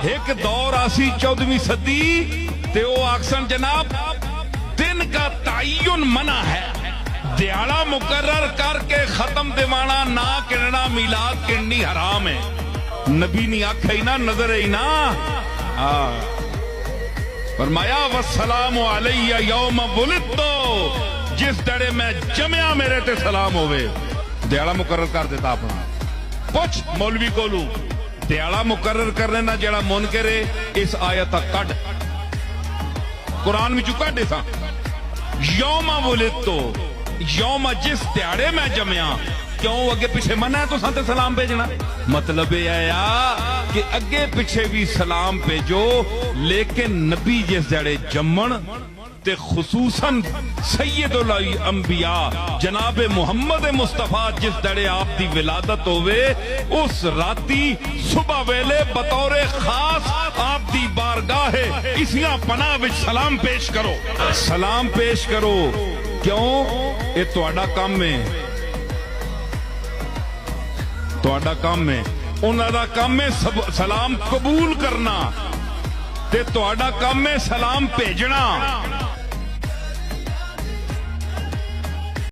ایک دور آسی 14ویں صدی تے او آکسن جناب دن کا تعین منع ہے، دیاڑا مقرر کر کے ختم دیوانا نہ کرنا میلاد کرنی حرام ہے. نبی نہیں آکھا ہی نا، نظر ہی نا. فرمایا والسلام علیہ یوم ولدتو، جس دڑے میں جمعہ میرے تے سلام ہوئے. دیاڑا مقرر کر دیتا اپنا. پوچھ مولوی کولو دیاڑا مقرر کر لینا جڑا منکر ہے اس آیت کڈ قرآن میں چکا دے سا. یوم ولدتو، یوم جس دیاڑے میں جمعہ. کیوں اگے پیچھے منع ہے تو سانتے سلام بھیجنا؟ مطلب یہ ہے کہ اگے پیچھے بھی سلام بھیجو، لیکن نبی جس دیاڑے جمن تے خصوصاً سید الانبیاء جناب محمد مصطفیٰ جس دڑے آپ دی ولادت ہوئے اس راتی صبح ویلے بطور خاص آپ دی بارگاہ اسیاں پناہ وچ سلام پیش کرو. سلام پیش کرو. کیوں؟ یہ تہاڈا کام ہے، تہاڈا کام ہے. انہاں دا کام ہے سلام قبول کرنا تے تہاڈا کام ہے سلام بھیجنا.